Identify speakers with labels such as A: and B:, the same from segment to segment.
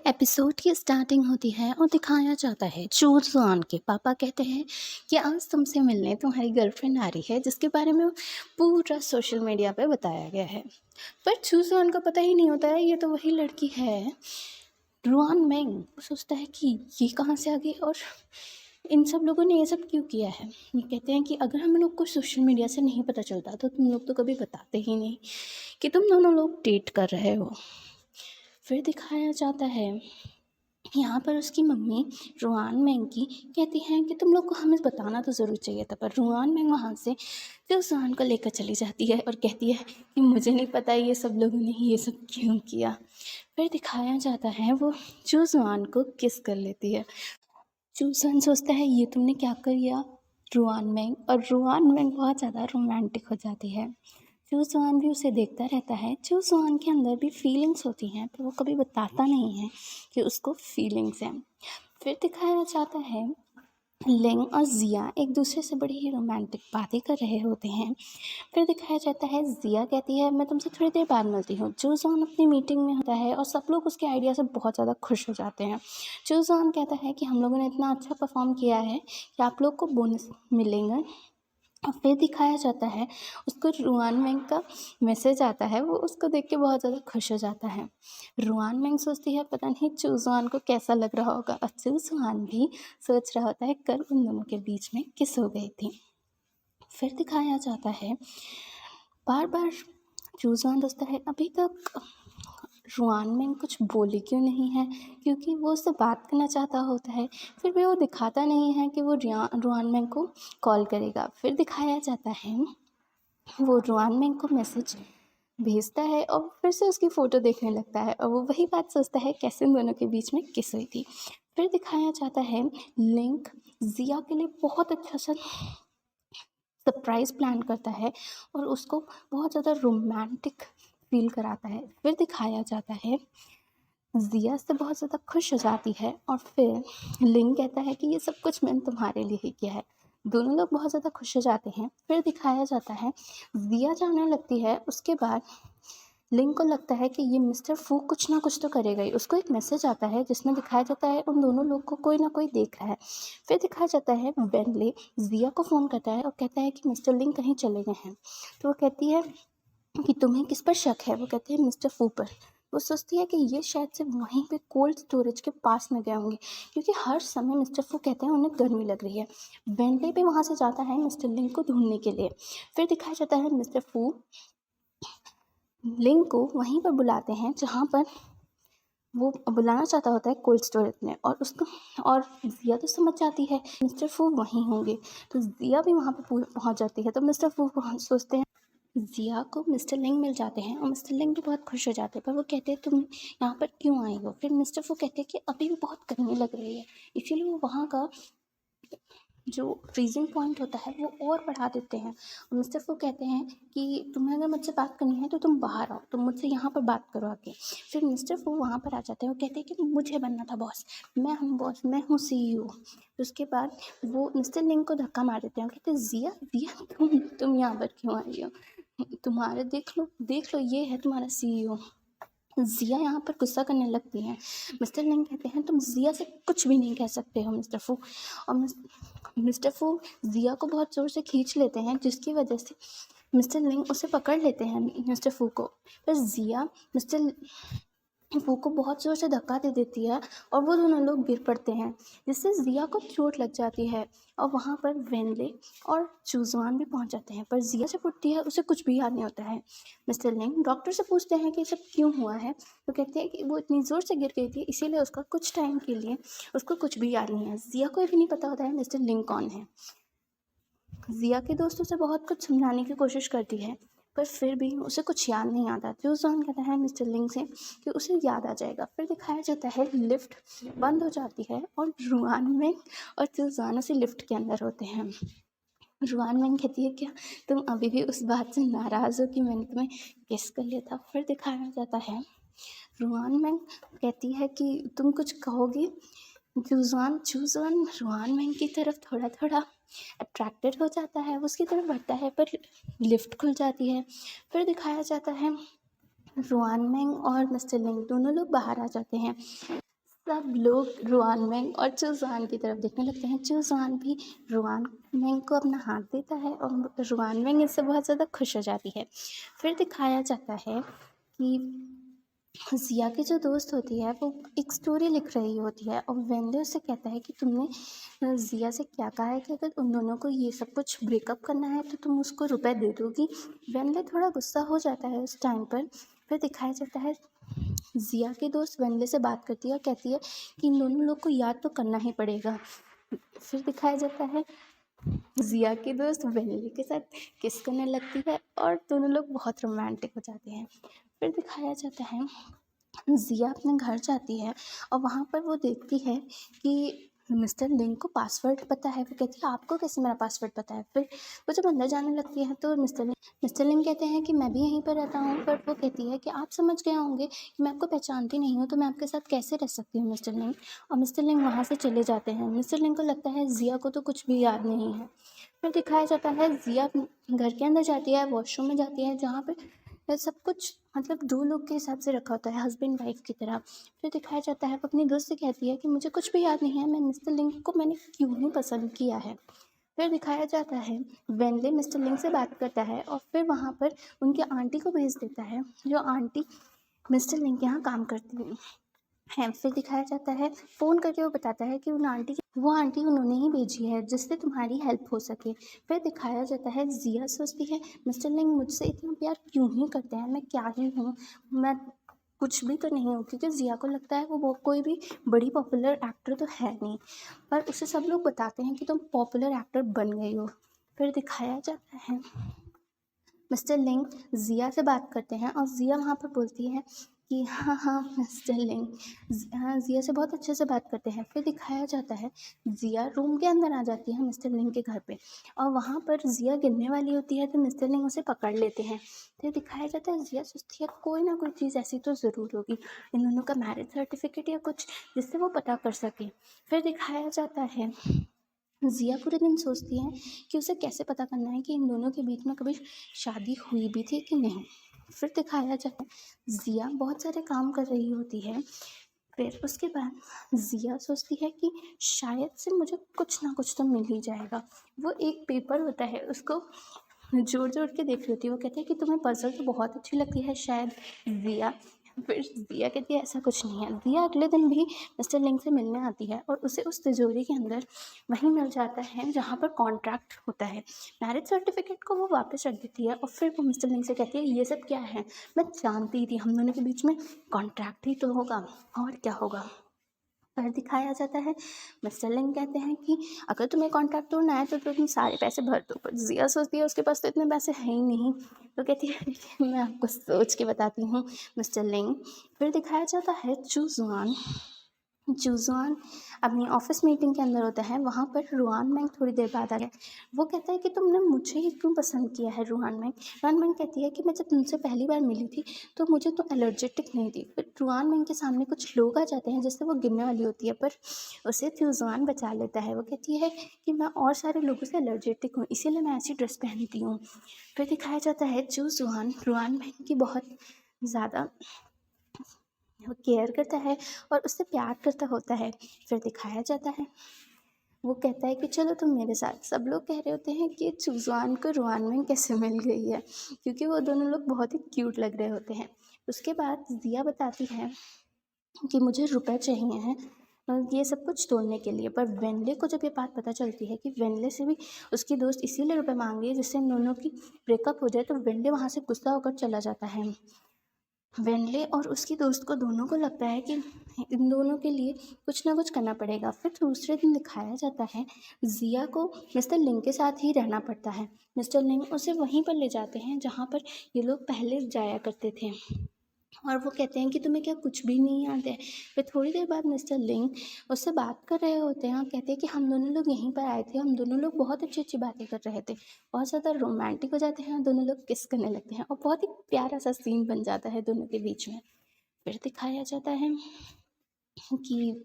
A: Episode की starting होती है और दिखाया जाता है चूज़ुआन के पापा कहते हैं कि आज तुमसे मिलने तुम्हारी गर्लफ्रेंड आ रही है, जिसके बारे में पूरा सोशल मीडिया पे बताया गया है। पर चूज़ुआन को पता ही नहीं होता है ये तो वही लड़की है, रुआन मेंग। वो सोचता है कि ये कहाँ से आ गई और इन सब लोगों ने ये सब क्यों किया है। ये कहते हैं कि अगर हम लोग को सोशल मीडिया से नहीं पता चलता तो तुम लोग तो कभी बताते ही नहीं कि तुम दोनों लोग डेट कर रहे हो। फिर दिखाया जाता है यहाँ पर उसकी मम्मी रुआन मैंग की कहती हैं कि तुम लोग को हमें बताना तो ज़रूर चाहिए था, पर रुआन मैंग वहाँ से चूज़ुआन को लेकर चली जाती है और कहती है कि मुझे नहीं पता ये सब लोगों ने ये सब क्यों किया। फिर दिखाया जाता है वो चूज़ुआन को किस कर लेती है। चूज़ुआन सोचता है ये तुमने क्या कर दिया रुआन मैंग, और रुआन मैंग बहुत ज़्यादा रोमांटिक हो जाती है। चूज़ुआन भी उसे देखता रहता है। चूज़ुआन के अंदर भी फीलिंग्स होती हैं, पर वो कभी बताता नहीं है कि उसको फीलिंग्स हैं। फिर दिखाया जाता है लिंग और जिया एक दूसरे से बड़ी ही रोमांटिक बातें कर रहे होते हैं। फिर दिखाया जाता है जिया कहती है मैं तुमसे थोड़ी देर बाद मिलती हूँ। चूज़ुआन अपनी मीटिंग में होता है और सब लोग उसके आइडिया से बहुत ज़्यादा खुश हो जाते हैं। चूज़ुआन कहता है कि हम लोगों ने इतना अच्छा परफॉर्म किया है कि आप लोग को बोनस मिलेंगे। और फिर दिखाया जाता है उसको रुआन मैंग का मैसेज आता है, वो उसको देख के बहुत ज़्यादा खुश हो जाता है। रुआन मैंग सोचती है पता नहीं चूज़ुआन को कैसा लग रहा होगा, और चूज़ुआन भी सोच रहा होता है कल उन दोनों के बीच में किस हो गई थी। फिर दिखाया जाता है बार बार चूज़ुआन सोचता है अभी तक रुआन मैंग कुछ बोली क्यों नहीं है, क्योंकि वो उससे बात करना चाहता होता है। फिर भी वो दिखाता नहीं है कि वो रुआन मैंग को कॉल करेगा। फिर दिखाया जाता है वो रुआन मैंग को मैसेज भेजता है और फिर से उसकी फ़ोटो देखने लगता है और वो वही बात सोचता है कैसे इन दोनों के बीच में किस हुई थी। फिर दिखाया जाता है लिंक जिया के लिए बहुत अच्छा सा सरप्राइज़ प्लान करता है और उसको बहुत ज़्यादा रोमांटिक फील कराता है। फिर दिखाया जाता है जिया से बहुत ज़्यादा खुश हो जाती है और फिर लिंग कहता है कि ये सब कुछ मैंने तुम्हारे लिए ही किया है। दोनों लोग बहुत ज़्यादा खुश हो जाते हैं। फिर दिखाया जाता है जिया जाने लगती है, उसके बाद लिंग को लगता है कि ये मिस्टर फू कुछ ना कुछ तो करेगा ही। उसको एक मैसेज आता है जिसमें दिखाया जाता है उन दोनों लोग को कोई ना कोई देख रहा है। फिर दिखाया जाता है वेनले जिया को फ़ोन करता है और कहता है कि मिस्टर लिंग कहीं चले गए हैं। तो वो कहती है कि तुम्हें किस पर शक है। वो कहते हैं मिस्टर फू पर। वो सोचती है कि ये शायद से वहीं पे कोल्ड स्टोरेज के पास में गए होंगे, क्योंकि हर समय मिस्टर फू कहते हैं उन्हें गर्मी लग रही है। वेनले भी वहाँ से जाता है मिस्टर लिंग को ढूंढने के लिए। फिर दिखाया जाता है मिस्टर फू लिंग को वहीं पर बुलाते हैं जहाँ पर वो बुलाना चाहता होता है कोल्ड स्टोरेज में, और उसको और जिया तो समझ जाती है मिस्टर फू वहीं होंगे, तो जिया भी वहाँ पर पहुँच जाती है। तो मिस्टर फू सोचते हैं जिया को मिस्टर लिंग मिल जाते हैं और मिस्टर लिंग भी बहुत खुश हो जाते हैं, पर वो कहते हैं तुम यहाँ पर क्यों आई हो। फिर मिस्टर फू कहते हैं कि अभी भी बहुत गर्मी लग रही है, इसीलिए वो वहाँ का जो फ्रीजिंग पॉइंट होता है वो और बढ़ा देते हैं। और मिस्टर फू कहते हैं कि तुम्हें अगर मुझसे बात करनी है तो तुम बाहर आओ, तुम मुझसे यहाँ पर बात करो आके। फिर मिस्टर फू वहाँ पर आ जाते हैं। वो कहते हैं कि मुझे बनना था बॉस, मैं हूँ बॉस, मैं हूँ CEO। उसके बाद वो मिस्टर लिंग को धक्का मार देते हैं। कहते हैं जिया जिया तुम यहाँ पर क्यों आई हो, तुम्हारे देख लो ये है तुम्हारा CEO। जिया यहाँ पर गुस्सा करने लगती हैं। मिस्टर लिंग कहते हैं तुम जिया से कुछ भी नहीं कह सकते हो मिस्टर फू। और मिस्टर फू जिया को बहुत ज़ोर से खींच लेते हैं, जिसकी वजह से मिस्टर लिंग उसे पकड़ लेते हैं मिस्टर फू को। फिर जिया मिस्टर फू को बहुत ज़ोर से धक्का दे देती है और वो दोनों लोग गिर पड़ते हैं, जिससे जिया को चोट लग जाती है। और वहाँ पर वेनले और चूज़ुआन भी पहुँच जाते हैं, पर जिया जब उठती है उसे कुछ भी याद नहीं होता है। मिस्टर लिंग डॉक्टर से पूछते हैं कि ये सब क्यों हुआ है, तो कहते हैं कि वो इतनी ज़ोर से गिर गई थी, इसीलिए उसका कुछ टाइम के लिए उसको कुछ भी याद नहीं है। जिया को भी नहीं पता होता है मिस्टर लिंग कौन है। जिया के दोस्त उसे बहुत कुछ समझाने की कोशिश करती है, पर फिर भी उसे कुछ याद नहीं आता। चूज़ुआन कहता है मिस्टर लिंग से कि उसे याद आ जाएगा। फिर दिखाया जाता है लिफ्ट बंद हो जाती है और रुआन में और चूज़ुआन उसी लिफ्ट के अंदर होते हैं। रुआन मैंग कहती है क्या तुम अभी भी उस बात से नाराज़ हो कि मैंने तुम्हें किस कर लिया था। फिर दिखाया जाता है रुआन मैंग कहती है कि तुम कुछ कहोगी। चूज़ुआन रुआन मैंग की तरफ थोड़ा थोड़ा अट्रैक्टेड हो जाता है, उसकी तरफ बढ़ता है, पर लिफ्ट खुल जाती है। फिर दिखाया जाता है रुआन मैंग और मिस्टर लिंग दोनों लोग बाहर आ जाते हैं। सब लोग रुआन मेंग और चूज़ान की तरफ देखने लगते हैं। चूज़ान भी रुआन मेंग को अपना हाथ देता है और रुआन मेंग इससे बहुत ज़्यादा खुश हो जाती है। फिर दिखाया जाता है कि ज़िया की जो दोस्त होती है वो एक स्टोरी लिख रही होती है और वेंदे उससे कहता है कि तुमने ज़िया से क्या कहा है कि अगर उन दोनों को ये सब कुछ ब्रेकअप करना है तो तुम उसको रुपए दे दोगी। वेंदे थोड़ा गुस्सा हो जाता है उस टाइम पर। फिर दिखाया जाता है ज़िया की दोस्त वेंदे से बात करती है और कहती है कि इन दोनों लोग को याद तो करना ही पड़ेगा। फिर दिखाया जाता है ज़िया की दोस्त वेंदे के साथ किस करने लगती है और दोनों लोग बहुत रोमांटिक हो जाते हैं। फिर दिखाया जाता है ज़िया अपने घर जाती है और वहाँ पर वो देखती है कि मिस्टर लिंग को पासवर्ड पता है। वो कहती है आपको कैसे मेरा पासवर्ड पता है। फिर वो जब अंदर जाने लगती है तो मिस्टर लिंग कहते हैं कि मैं भी यहीं पर रहता हूँ। पर वो कहती है कि आप समझ गए होंगे कि मैं आपको पहचानती नहीं हूँ तो मैं आपके साथ कैसे रह सकती हूँ मिस्टर लिंग। और मिस्टर लिंग वहाँ से चले जाते हैं। मिस्टर लिंग को लगता है ज़िया को तो कुछ भी याद नहीं है। फिर दिखाया जाता है ज़िया घर के अंदर जाती है, वॉशरूम में जाती है जहाँ पे सब कुछ मतलब दो लोग के हिसाब से रखा होता है, हस्बैंड वाइफ की तरह। फिर दिखाया जाता है वो अपनी दोस्त से कहती है कि मुझे कुछ भी याद नहीं है, मैं मिस्टर लिंग को मैंने क्यों ही पसंद किया है। फिर दिखाया जाता है वेंले मिस्टर लिंग से बात करता है और फिर वहाँ पर उनकी आंटी को भेज देता है, जो आंटी मिस्टर लिंग के यहाँ काम करती है। फिर दिखाया जाता है फ़ोन करके वो बताता है कि वो आंटी उन्होंने ही भेजी है जिससे तुम्हारी हेल्प हो सके। फिर दिखाया जाता है ज़िया सोचती है मिस्टर लिंग मुझसे इतना प्यार क्यों ही करते हैं, मैं क्या ही हूँ, मैं कुछ भी तो नहीं हूँ। क्योंकि ज़िया को लगता है वो कोई भी बड़ी पॉपुलर एक्टर तो है नहीं, पर उसे सब लोग बताते हैं कि तुम पॉपुलर एक्टर बन गई हो। फिर दिखाया जाता है मिस्टर लिंग ज़िया से बात करते हैं और ज़िया वहाँ पर बोलती है कि हाँ हाँ मिस्टर लिंग। हाँ ज़िया से बहुत अच्छे से बात करते हैं। फिर दिखाया जाता है ज़िया रूम के अंदर आ जाती है मिस्टर लिंग के घर पे और वहाँ पर ज़िया गिरने वाली होती है तो मिस्टर लिंग उसे पकड़ लेते हैं। फिर दिखाया जाता है ज़िया सोचती है कोई ना कोई चीज़ ऐसी तो ज़रूर होगी, इन दोनों का मैरिज सर्टिफिकेट या कुछ जिससे वो पता कर सके। फिर दिखाया जाता है ज़िया पूरे दिन सोचती है कि उसे कैसे पता करना है कि इन दोनों के बीच में कभी शादी हुई भी थी कि नहीं। फिर दिखाया जाता है ज़िया बहुत सारे काम कर रही होती है। फिर उसके बाद ज़िया सोचती है कि शायद से मुझे कुछ ना कुछ तो मिल ही जाएगा। वो एक पेपर होता है उसको जोड़ जोड़ के देख रही होती है। वो कहती है कि तुम्हें पजल तो बहुत अच्छी लगती है शायद ज़िया। फिर ज़िया कहती है ऐसा कुछ नहीं है। ज़िया अगले दिन भी मिस्टर लिंग से मिलने आती है और उसे उस तिजोरी के अंदर वहीं मिल जाता है जहाँ पर कॉन्ट्रैक्ट होता है। मैरिज सर्टिफिकेट को वो वापस रख देती है और फिर वो मिस्टर लिंग से कहती है ये सब क्या है, मैं जानती थी हम दोनों के बीच में कॉन्ट्रैक्ट ही तो होगा और क्या होगा। पर दिखाया जाता है मिस्टर लिंग कहते हैं कि अगर तुम्हें कॉन्ट्रैक्ट तोड़ना है तो तुम सारे पैसे भर दो। पर ज़िया सोचती है उसके पास तो इतने पैसे हैं ही नहीं। तो कहती है कि मैं आपको सोच के बताती हूँ मिस्टर लिंग। फिर दिखाया जाता है चूज़ुआन। जूज़ुआन अपनी ऑफिस मीटिंग के अंदर होता है। वहाँ पर रुआन मैंग थोड़ी देर बाद आ गया। वो कहता है कि तुमने मुझे ही क्यों पसंद किया है रुआन मैंग। रुआन मैंग कहती है कि मैं जब तुमसे पहली बार मिली थी तो मुझे तो एलर्जेटिक नहीं थी। फिर रुआन मैंग के सामने कुछ लोग आ जाते हैं जिससे वो गिरने वाली होती है, पर उसे जूज़ुआन बचा लेता है। वो कहती है कि मैं और सारे लोगों से एलर्जेटिक हूँ इसीलिए मैं ऐसी ड्रेस पहनती हूँ। फिर दिखाया जाता है जूज़ुआन रुआन मैंग की बहुत ज़्यादा वो केयर करता है और उससे प्यार करता होता है। फिर दिखाया जाता है वो कहता है कि चलो तुम मेरे साथ। सब लोग कह रहे होते हैं कि चूज़ुआन को रुआन में कैसे मिल गई है, क्योंकि वो दोनों लोग बहुत ही क्यूट लग रहे होते हैं। उसके बाद ज़िया बताती है कि मुझे रुपए चाहिए हैं ये सब कुछ तोड़ने के लिए। पर वेनले को जब ये बात पता चलती है कि वेनले से भी उसकी दोस्त इसीलिए रुपए मांग रही है जिससे इन दोनों की ब्रेकअप हो जाए, तो वेनले वहाँ से गुस्सा होकर चला जाता है। वेनले और उसकी दोस्त को दोनों को लगता है कि इन दोनों के लिए कुछ ना कुछ करना पड़ेगा। फिर दूसरे दिन दिखाया जाता है ज़िया को मिस्टर लिंग के साथ ही रहना पड़ता है। मिस्टर लिंग उसे वहीं पर ले जाते हैं जहाँ पर ये लोग पहले जाया करते थे और वो कहते हैं कि तुम्हें क्या कुछ भी नहीं याद है। फिर थोड़ी देर बाद मिस्टर लिंग उससे बात कर रहे होते हैं और कहते हैं कि हम दोनों लोग यहीं पर आए थे, हम दोनों लोग बहुत अच्छी अच्छी बातें कर रहे थे। बहुत ज़्यादा रोमांटिक हो जाते हैं, दोनों लोग किस करने लगते हैं और बहुत ही प्यारा सा सीन बन जाता है दोनों के बीच में। फिर दिखाया जाता है कि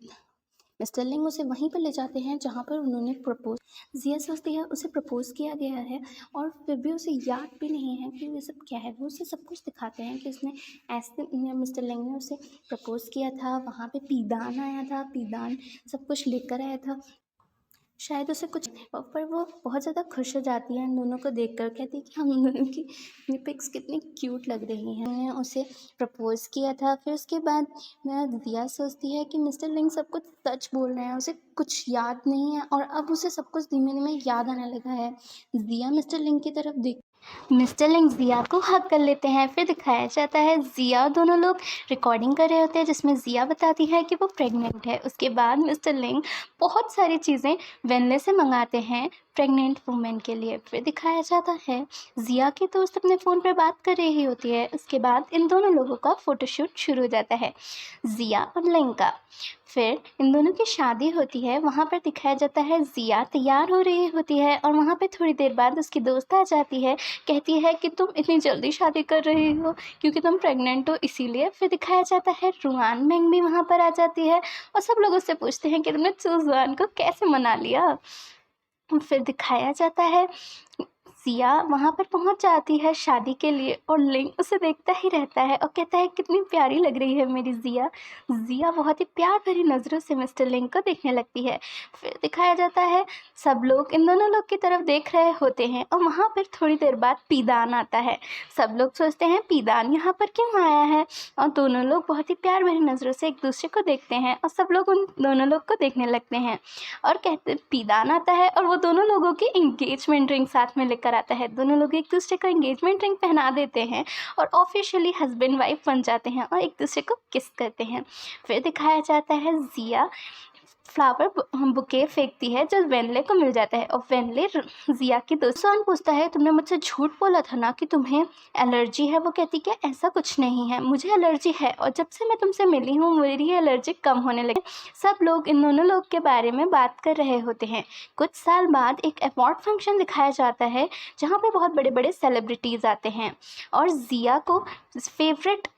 A: मिस्टर लिंग उसे वहीं पर ले जाते हैं जहाँ पर उन्होंने प्रपोज। जिया सोचती है उसे प्रपोज किया गया है और फिर भी उसे याद भी नहीं है कि ये सब क्या है। वो उसे सब कुछ दिखाते हैं कि उसने ऐसे मिस्टर लिंग ने उसे प्रपोज किया था, वहाँ पे पीदान आया था, पीदान सब कुछ लेकर आया था, शायद उसे कुछ, पर वो बहुत ज़्यादा खुश हो जाती है इन दोनों को देखकर। कहती है कि हम दोनों की ये पिक्स कितनी क्यूट लग रही हैं। उन्होंने उसे प्रपोज किया था। फिर उसके बाद दिया सोचती है कि मिस्टर लिंग सब कुछ सच बोल रहे हैं, उसे कुछ याद नहीं है और अब उसे सब कुछ धीमे धीमे याद आने लगा है। दिया मिस्टर लिंग की तरफ देख, मिस्टर लिंग जिया को हग कर लेते हैं। फिर दिखाया जाता है जिया, दोनों लोग रिकॉर्डिंग कर रहे होते हैं जिसमें जिया बताती है कि वो प्रेग्नेंट है। उसके बाद मिस्टर लिंग बहुत सारी चीज़ें वेनले से मंगाते हैं प्रेग्नेंट वुमेन के लिए। फिर दिखाया जाता है जिया की दोस्त अपने फ़ोन पर बात कर रही होती है। उसके बाद इन दोनों लोगों का फ़ोटोशूट शुरू हो जाता है, जिया और लिंग का। फिर इन दोनों की शादी होती है। वहाँ पर दिखाया जाता है जिया तैयार हो रही होती है और वहाँ पे थोड़ी देर बाद उसकी दोस्त आ जाती है, कहती है कि तुम इतनी जल्दी शादी कर रही हो क्योंकि तुम प्रेग्नेंट हो इसीलिए। फिर दिखाया जाता है रुआन मेंग भी वहाँ पर आ जाती है और सब लोग उससे पूछते हैं कि तुमने चूज़वान को कैसे मना लिया। फिर दिखाया जाता है जिया वहाँ पर पहुँच जाती है शादी के लिए और लिंग उसे देखता ही रहता है और कहता है कितनी प्यारी लग रही है मेरी जिया। जिया बहुत ही प्यार भरी नज़रों से मिस्टर लिंग को देखने लगती है। फिर दिखाया जाता है सब लोग इन दोनों लोग की तरफ देख रहे होते हैं और वहाँ पर थोड़ी देर बाद पीदान आता है। सब लोग सोचते हैं पीदान यहाँ पर क्यों आया है और दोनों लोग बहुत ही प्यार भरी नज़रों से एक दूसरे को देखते हैं और सब लोग उन दोनों लोग को देखने लगते हैं और कहते पीदान आता है और वो दोनों लोगों की इंगेजमेंट रिंग साथ में लेकर आता है। दोनों लोग एक दूसरे को एंगेजमेंट रिंग पहना देते हैं और ऑफिशियली हस्बैंड वाइफ बन जाते हैं और एक दूसरे को किस करते हैं। फिर दिखाया जाता है जिया फ्लावर बुके फेंकती है जो वेनले को मिल जाता है और वेनले जिया की दोस्त पूछता है तुमने मुझसे झूठ बोला था ना कि तुम्हें एलर्जी है। वो कहती कि ऐसा कुछ नहीं है, मुझे एलर्जी है और जब से मैं तुमसे मिली हूँ मेरी एलर्जी कम होने लगी। सब लोग इन दोनों लोग के बारे में बात कर रहे होते हैं। कुछ साल बाद एक अवार्ड फंक्शन दिखाया जाता है जहाँ पे बहुत बड़े बड़े सेलिब्रिटीज़ आते हैं और जिया को फेवरेट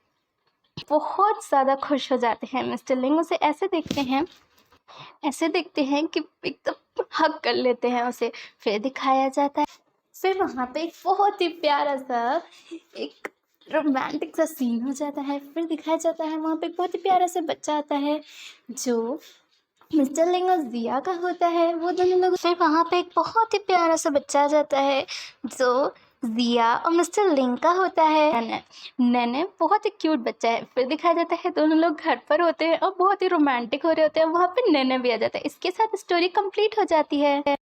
A: बहुत ज़्यादा खुश हो जाते हैं। मिस्टर लिंग उसे ऐसे देखते हैं कि एकदम हग कर लेते हैं उसे। फिर दिखाया जाता है, फिर वहाँ पे एक बहुत ही प्यारा सा एक रोमांटिक सा सीन हो जाता है। फिर दिखाया जाता है वहाँ पे बहुत ही प्यारा सा बच्चा आता है जो मिस्टर लिंग और जिया का होता है। वो दोनों लोग, फिर वहाँ पे एक बहुत ही प्यारा सा बच्चा आ जाता है जो जिया और मिस्टर लिंग का होता है। नैने बहुत ही क्यूट बच्चा है। फिर दिखाया जाता है दोनों लोग घर पर होते हैं और बहुत ही रोमांटिक हो रहे होते हैं। वहाँ पे नैने भी आ जाता है। इसके साथ स्टोरी कंप्लीट हो जाती है।